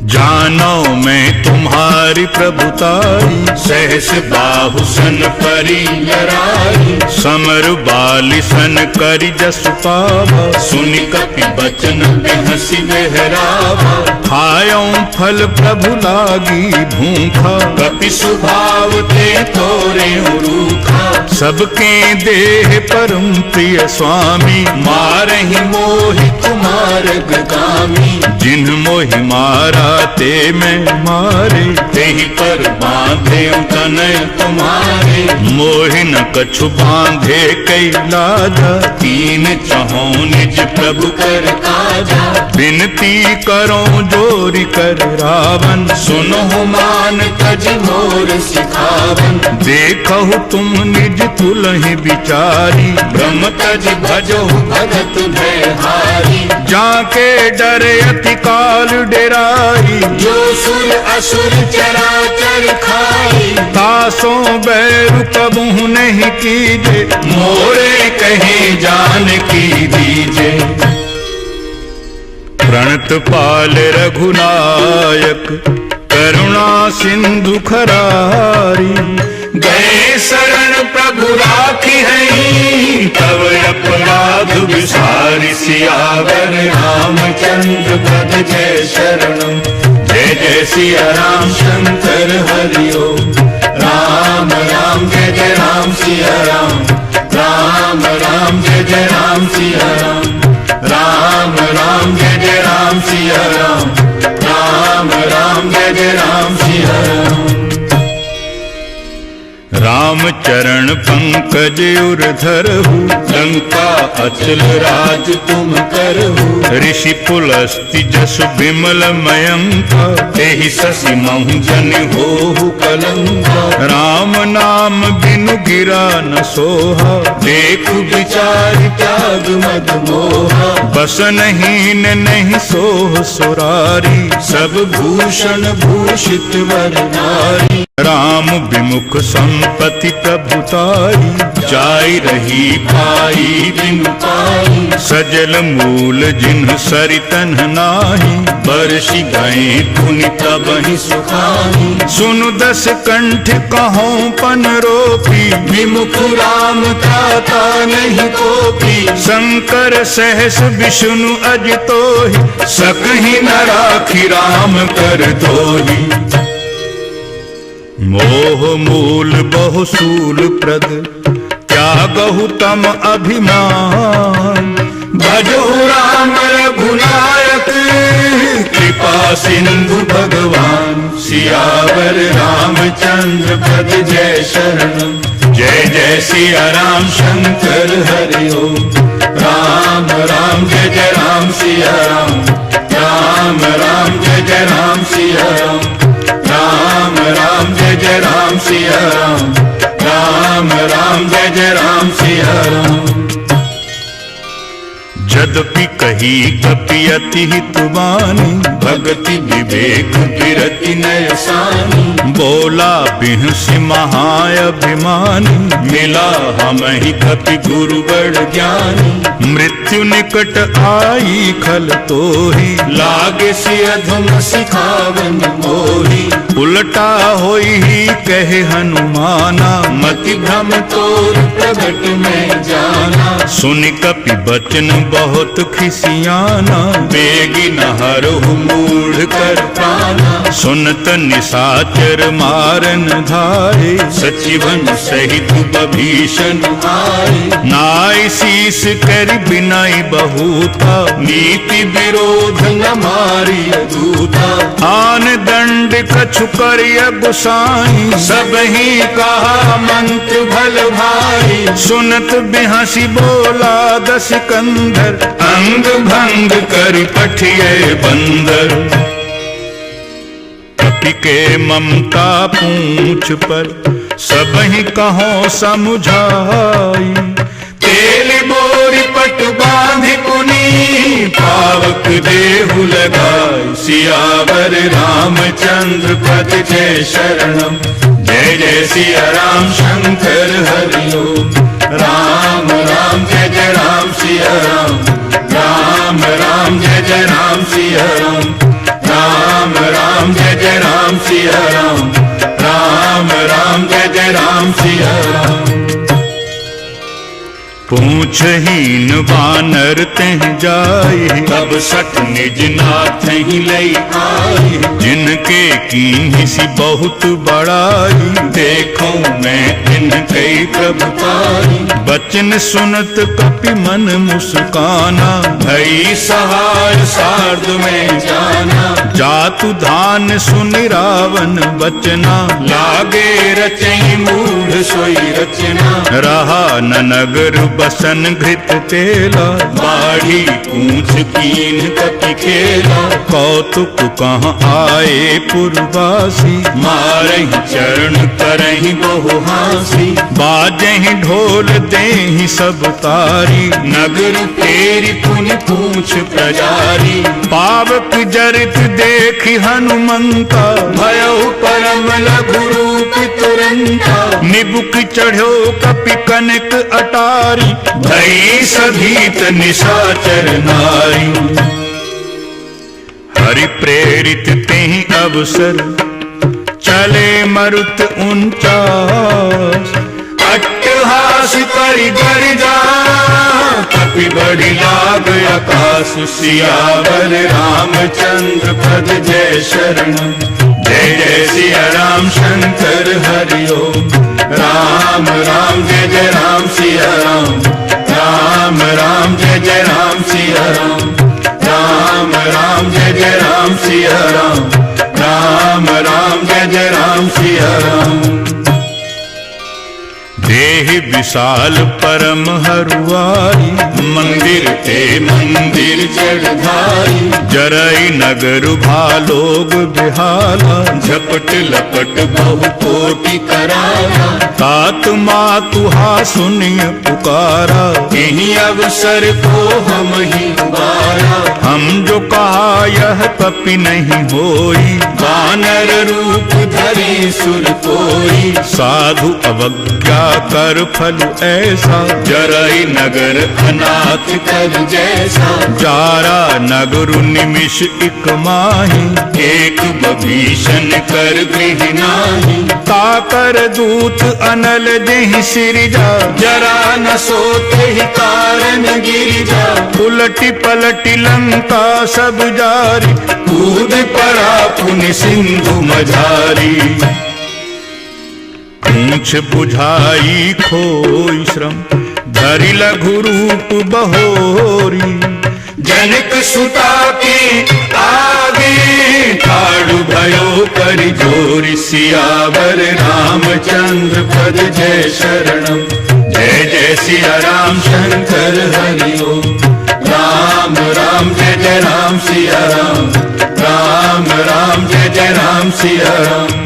जानो मैं तुम्हारी प्रभुताई, सहस बाहु सन परी लराई। समर बाली सन करि जसु पावा। सुनि कपि बचन बिहसि बेहरावा। खायों फल प्रभु लागी भूखा। कपि सुभाव ते तोरे रूखा। सबके देह परम प्रिय स्वामी। मारहि मोहि कुमार गामी। जिन मोहि मारा ते मैं मारे। तेहि पर बांधे तनय तुम्हारे। मोहि न कछु बांधे कैलाजा। तीन चहों निज प्रभु कर काजा। विनती करो जोरी कर रावण। सुनो मान तज मोर सिखावन। देखहु तुम निज तुलहि विचारी। ब्रह्म तज भजो भगत भयहारी। जाके डर अति काल डेराई। जो सुर असुर चराचर खाई। तासों बैरु कबहु नहीं कीजे। मोरे कहे जान की दीजे। प्रणत पाल रघुनायक करुणा सिंधु खरारी। गए शरण प्रभु राखी है। तव अपराध विसारि सियावर रामचंद्र पद जय शरणम। जय जय सिया राम शंकर हरि ओम। राम राम जय जय राम सिया राम। राम राम जय जय राम सिया राम। राम राम जय जय राम सिया राम। राम राम जय जय राम सिया राम। राम चरण पंकज उर धरहु। लंका अचल राज तुम करहु। ऋषि पुलस्ति जसु विमल मयंका। तेहि शशि महु जन होहु कलंका। राम नाम बिनु गिरा न सोहा। देखु विचार त्याग मद मोहा। बस नहीं नहीं सोह सुरारी। सब भूषण भूषित वर नारी। राम विमुख संपत्ति प्रभुताई। जाई रही पाई बिनु पाई। सजल मूल जिन सरितन नाही। बरसि गए पुनि तबहि सुखाई। सुनु दस कंठ कहों पन रोपी। विमुख राम त्राता नहीं कोपी। शंकर सहस विष्णु अजितोहि। सकहि न राखि राम कर तोहि। मोह मूल बहुसूल प्रद त्यागहु तम अभिमान। भजो राम रघुनायक कृपा सिंधु भगवान। सियावर रामचंद्र पद जय शरणम। जय जय सिया राम शंकर हरि ओम। राम राम जय जय राम सिया राम। राम राम जय जय राम सिया राम। राम राम जय जय राम सिया राम। राम राम जय जय राम सिया राम। यद्यपि कही कपि अति हित बानी। भक्ति विवेक विरति नय सानी। बोला बिहसि महाअभिमानी। मिला हमहि कपि गुरु बड़ ज्ञानी। मृत्यु निकट आई खल तोहि। लागे सि अधम सिखावन मोहि। उलटा होई ही कहे हनुमाना। मति भ्रम तोर प्रगट में जाना। सुनि कपि बचन बहुत खिसियाना। बेगी नहरहु मूढ़ कर प्राणा। सुनत निशाचर मारन धारे। सचिवन सहित बभीषण आए। नाई सी शीस कर बिनाई बहुता, नीति विरोध न मारी दूता, आन दंड कछु करिय गुसाई, सब ही कहा मंत्र भल भाई, सुनत बिहसी बोला दस कंधर, अंग भंग कर पठिए बंदर, कपि के ममता पूंछ पर सब ही कहो समुझाई, तेल बोरी पट बांध कुनी, पावक देहु लगाई, सियावर रामचंद्र पद जय शरणम, जय जय सिया राम शंकर हरि ओम, राम राम जय जय राम सिया राम, राम राम जय जय राम सिया राम, राम राम जय जय राम सिया राम, राम राम जय जय राम सिया राम। पूछहीन बानर तेह जाए, तब सठ निज नाथ ही लई आई, जिनके कीन्ही सी बहुत बड़ाई, देखो मैं इनके प्रभु पाई, बचन सुनत कपि मन मुस्काना, भई सहाय सार्ध में जाना, जातु धान सुनि रावण बचना, लागे रचई मूढ़ सोई रचना, रहा न नगर बसन घृत तेला, बाढ़ी पूछ कीन कपि खेला, कौतुक कहाँ आए पुरवासी, मारहि चरण करहि बहु हासी, बाजहि ढोल देहि सब तारी, नगर फेरी पुनि पूछ प्रजारी, पावक जरित देखि हनुमंता, भयउ परम लघु रूप तुरंता, निबुक चढ़ो कपि कनक अटारी, भई सभीत निशाचर नारी, हरि प्रेरित तेहि अवसर, चले मरुत 49, अट्टहास करि गर्जा, कपि बढ़ि लाग आकाश, सियावर रामचंद्र पद जय शरणम, जय जय सिया राम शंकर हरि ओम, राम राम जय जय राम सिया राम, राम राम जय जय राम सिया राम, राम राम जय जय राम सिया राम, राम राम जय जय राम सिया राम। देह विशाल परम हरुआई, मंदिर ते मंदिर जड़धारी, जरई नगर भालोग बिहाला, झपट लपट बहु कोटि करारा, तात मातुहा सुनिय पुकारा, यही अवसर को हम ही उबारा, हम जो कहा यह कपि नहीं होई, वानर रूप धरे सुर कोई, साधु अवज्ञा कर फल ऐसा, जरई नगर अनाथ कर जैसा, जारा नगर निमिष इक माही, एक भीषण कर गृह नाही, ताकर दूत अनल जेहि सिरजा, जरा न सोते ही कारण गिरिजा, उलटी पलटी लंका सब जारी, कूद पड़ा पुनि सिंधु मझारी, पूछ बुझाई खोई श्रम, धरि लघु रूप बहोरी, जनक सुता के आगे ठाड़ु भयो कर जोरी, सियावर रामचंद्र पद जय शरणम, जय जय सिया राम शंकर हरि ओम, राम राम जय जय राम सिया राम, राम राम जय जय राम सिया राम,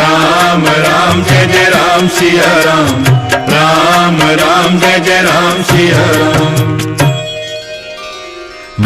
राम राम जय जय राम सिया राम, राम राम जय जय राम सिया राम।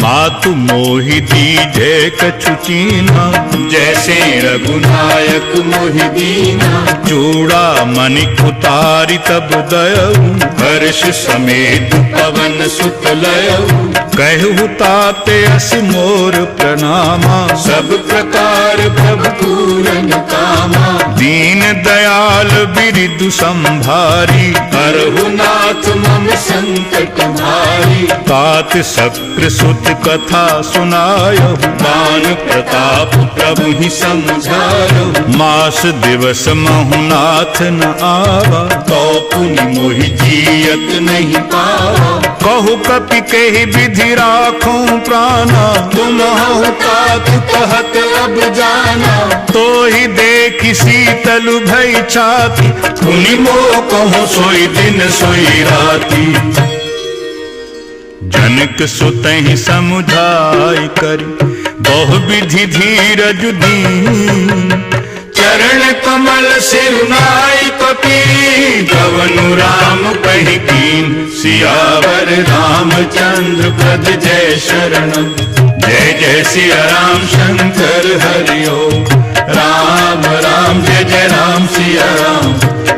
मातु मोहि दीजे कछु चीना, जैसे रघुनायक मोहि दीना, चूड़ा मणिक उतारी तब दयऊ, हर्ष समेत पवन सुत लयऊ, कहु ताते अस मोर प्रणामा, सब प्रकार प्रभु पूरन कामा, दीन दयाल बिरिदु संभारी, हरहु नाथ मम संकट भारी, तात शक्र सुत कथा सुनायहु, मान प्रताप प्रभु ही समझायो, मास दिवस महु नाथ न आवा, तो पुनि मोहि जियत नहीं पावा, कहु कपि के विधि राखूं प्राणा, तुम हो तात कहत अब जाना, तो ही देखी शीतल भई छाती, पुनि मोह कहूँ सोई दिन सोई राती। जनक सुतहि समुझाई करि बहु विधि धीरज दीन, चरण कमल सिरुनाई कपि, कवनु राम कहि कीन। सियावर रामचंद्र पद जय शरणम, जय जय सिया राम शंकर हरि ओम। राम राम जय जय राम सिया राम,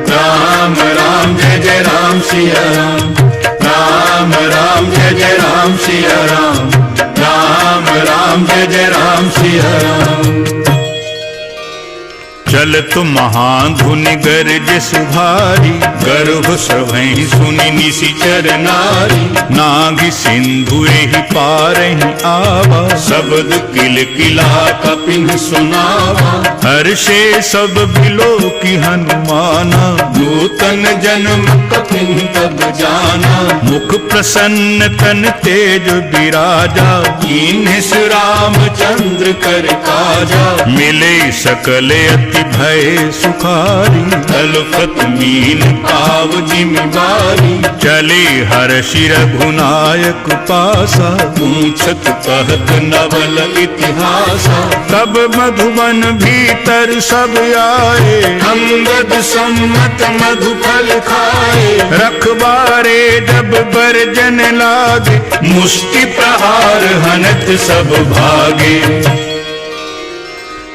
राम राम जय जय राम सिया राम, राम राम जय जय राम सिया राम, राम राम जय जय राम सिया राम। चलत महाधुनि गरज सुधारी, गर्भ सभई सुनि निशिचर नारी, नाग सिंधु एहि पारहि आवा, शब्द किल किला कपिन सुनावा। हर्षे सब बिलो की हनुमाना, नूतन जन्म कपिन तब जाना, मुख प्रसन्न तन तेज विराजा, कीन्हिस रामचंद्र कर काजा। मिले सकल अति भय सुखारी, तलफत मीन पाव जिम्मेदारी, चले हर्षि रघुनायक पासा, पूछत कहत नवल इतिहासा। तब मधुबन भीतर सब आए, अंगद सम्मत मधुफल खाए, रखबारे जब बरजन लागे, मुष्टि प्रहार हनत सब भागे।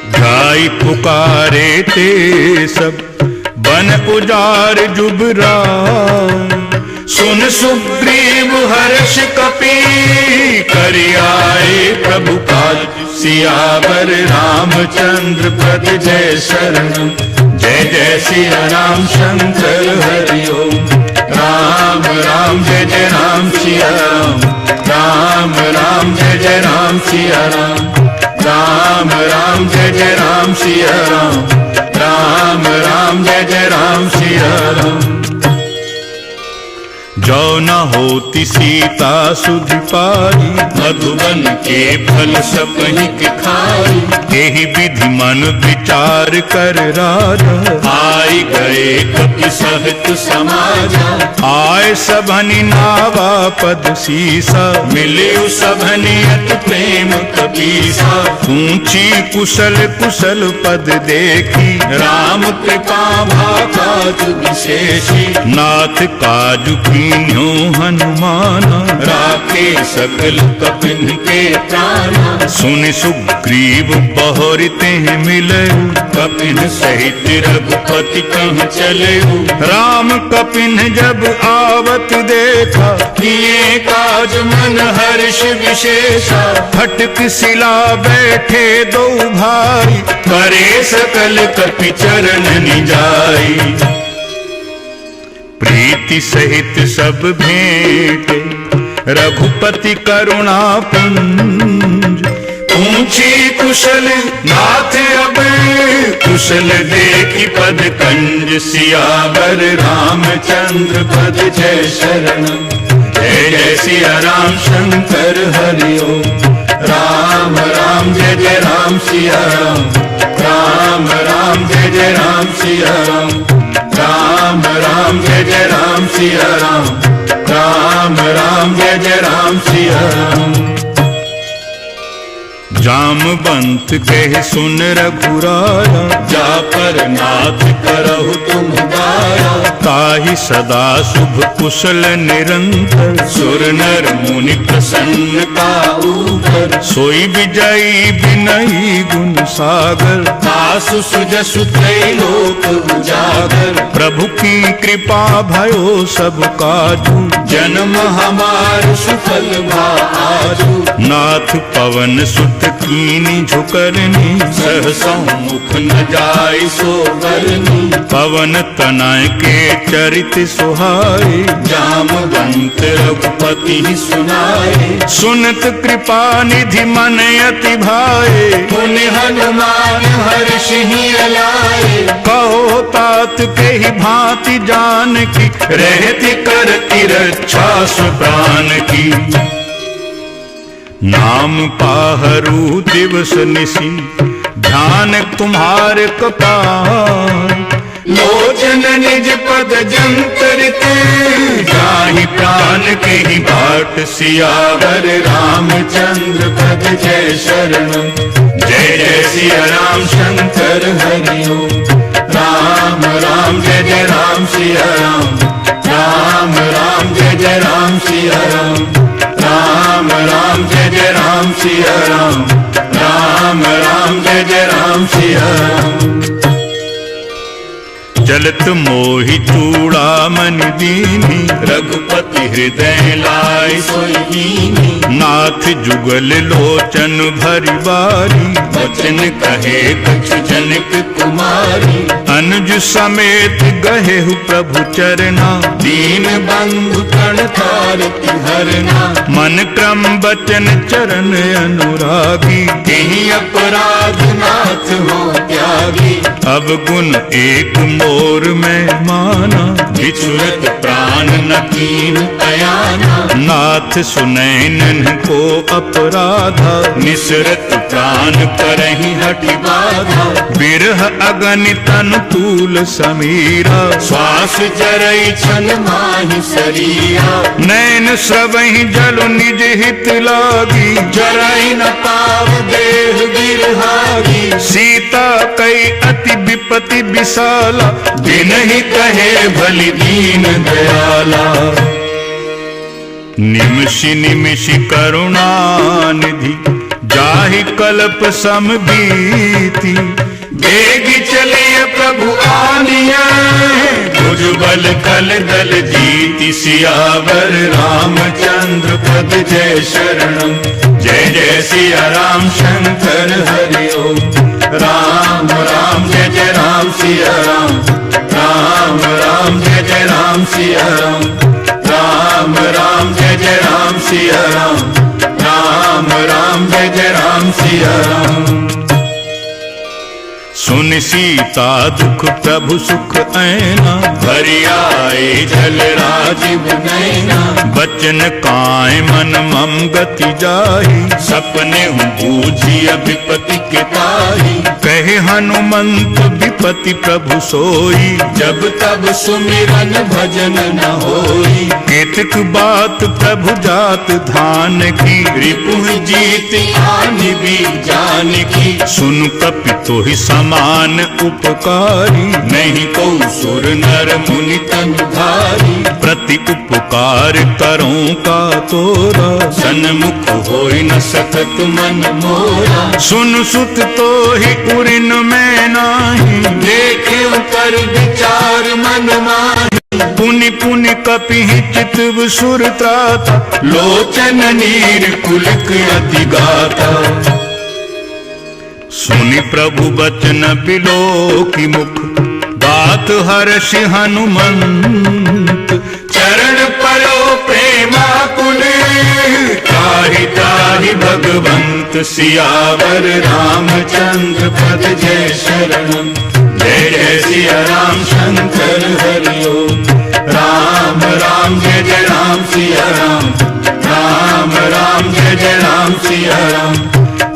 गाय पुकारे ते सब बन उजार जुबरा, सुन सुग्रीव हर्ष कपि, करि आए प्रभु काज। सियावर रामचंद्र पद जय शरणम, जय जय सिया राम शंकर हरि ओम। राम राम जय जय राम सिया राम, राम राम जय जय राम सिया राम, राम राम जय जय राम सिया राम, राम राम जय जय राम सिया राम। जो न होती सीता सुधि पारी, मधुबन के फल सपहिक खाई, यही विधि मन विचार कर राजा, आई गए कपि सहित समाजा। आय सभनि नावा पद सीसा, मिले सभनि अति प्रेम कपीसा। ऊंची कुशल कुशल पद देखी, राम कृपा भाकाज विशेषी, नाथ काजु कीन्यो हनुमाना, राखे सकल कपिन के प्राणा। सुनि सुग्रीव बहुरिते मिले, कपिन सहित रघुपति कहाँ चले। राम कपिन जब आवत देखा, किए काज मन हर्ष विशेषा। फटक सिला बैठे दो भाई, करे सकल कपि चरण निजाई। प्रीति सहित सब भेंटे, रघुपति करुणा पुंज। ऊंची कुशल नाथ अब, कुशल देखी पद कंज। सियावर रामचंद्र पद जय शरणम, जय जय सिया राम शंकर हरि ओम। राम राम जय जय राम सिया राम, राम राम जय जय राम सिया राम, राम राम जय जय राम सिया राम, राम राम जय जय राम सिया राम। जामवंत कह सुन रघुराया, जा पर नाथ करहु तुम दाया। ताहि सदा शुभ कुशल निरंतर, सुर नर मुनि प्रसन्न का ऊपर। सोई विजयी विनयी गुण सागर, आसु सुजसु त्रैलोक उजागर। प्रभु की कृपा भयो सब काजू, जन्म हमार सुफल भा आजू। नाथ पवन सुत कीनी झुकरनी, सहसौ मुख न जाय सो बरनी, पवन तनय के चरित सुहाए, जामवंत रघुपति सुनाए, सुनत कृपा निधि मन अति भाए, पुनि हनुमान हर्षि अलाए, कहो तात के ही भांति जान की, रहति करति रक्षा सुप्राण की, नाम पाहरू दिवस निसी, ध्यान तुम्हारे कपार, लोचन निज पद जंतरित, जाहि प्राण के ही बाट, सियावर रामचंद्र पद जय शरणम, जय जय सिया राम शंकर हरि ओम, राम राम जय जय राम सिया राम, राम राम जय जय राम सिया राम, राम राम जय जय राम सिया राम, राम राम जय जय राम सिया राम। चलत मोहि चूड़ामणि दीनी, रघुपति हृदय लाय सोईनी, नाथ जुगल लोचन भरि बारी, वचन कहे कछ जनक कुमारी, अनुज समेत गहेहु प्रभु चरना, दीन बंधु प्रणतारति हरना, मन क्रम बचन चरण अनुरागी, कहीं अपराध नाथ हो त्यागी, अब गुण एक मोर में माना, बिछुरत प्राण न कीन अयाना, नाथ सुनैनन को अपराधा, निसरत प्राण करहि हठि बाधा, बिरह अगणित अनुकूल समीरा, श्वास जरई छन माहि शरीरा, नैन स्रवहि जल निज हित लागी, जरई न पाव देह गिरहागी, सीता कई अति विपति विशाला, दिन ही कहे भली दीन दयाला, निमिषि निमिषि करुणा निधि, जाहि कल्प सम बीती, बेगी चलिए प्रभु आनिया, भुजबल कल दल जीति, सियावर रामचंद्र पद जय शरणम, जय जय सिया राम शंकर हरि ओम, राम राम जय जय राम सिया राम, राम राम जय जय राम सिया राम, राम राम जय जय राम सिया राम, राम राम जय जय राम सिया राम। सुन सीता दुख प्रभु सुख ऐना, भरि आए जल राजीव नैना, बचन काय मन मम गति जाहि, सपने बूझी विपति के ताही, कहे हनुमंत विपति प्रभु सोई, जब तब सुमिरन भजन न होई, केतक बात प्रभु जात धान की, रिपुह जीत आनि भी जान की, सुन कपि तोहि समान उपकारी, नहीं को सुर नर मुनि तनुधारी, प्रति उपकार करूं का तोरा, सन्मुख होई न सकत मन मोरा, सुन सुत तो ही उरिन में नाही, देखे कर विचार मन माही, पुनि पुनि कपि चितव सुर त्राता, लोचन नीर कुलक अति गाता, सुनि प्रभु बचन बिलोकि मुख, बात हर्षि हनुमंत, चरण परो प्रेमाकुल, ताहि ताहि भगवंत, सियावर रामचंद्र पद जय शरणम, जय जय सिया राम शंकर हरि ओम, राम राम जय जय राम सिया राम, राम राम जय जय राम सिया राम,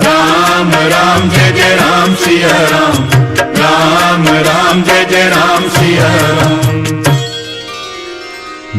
राम राम जय जय राम सिया राम, राम राम जय जय राम सिया राम।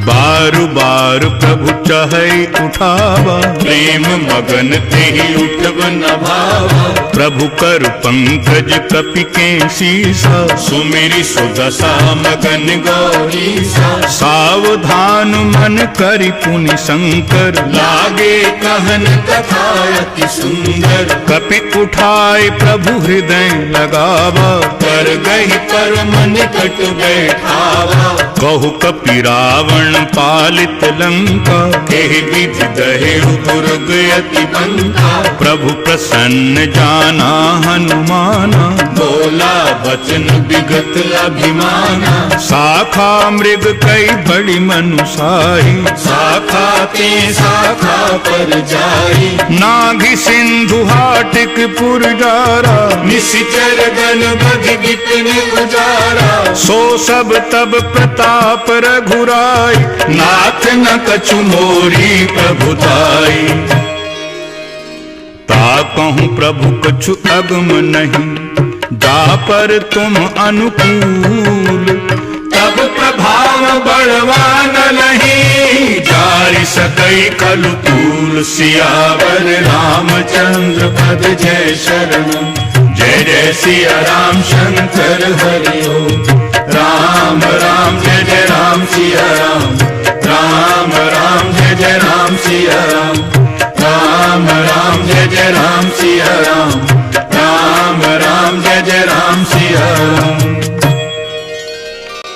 बारु बार प्रभु चहै उठावा, प्रेम मगन तेहि उठब न भावा, प्रभु कर पंकज कपि के सीसा, सुमिरि सुदशा मगन गौरीसा, सावधान मन करि पुनि शंकर, लागे कहन कथा अति सुंदर, कपि उठाए प्रभु हृदय लगावा, कर गही परम निकट बैठावा, कहु कपि रावण पालित लंका, एहि विधि दहेउ दुर्ग अति बंका। प्रभु प्रसन्न जाना हनुमाना, बोला वचन विगत अभिमाना। शाखा मृग कई बड़ी मनुसाई, शाखा ते शाखा पर जाई। नाघि सिंधु हाटिक पुरजारा, निशिचर गण बधि विपिन उजारा। सो सब तब प्रताप रघुराई, नाथ न कछु मोरी प्रभुताई। ताकहु प्रभु कछु अगम नहीं, जा पर तुम अनुकूल। तब प्रभाव बड़वान नहीं, जारि सकई कलु तूल। सियावर रामचंद्र पद जय शरणम। जय जय सिया राम शंकर हरि ओम। राम राम जय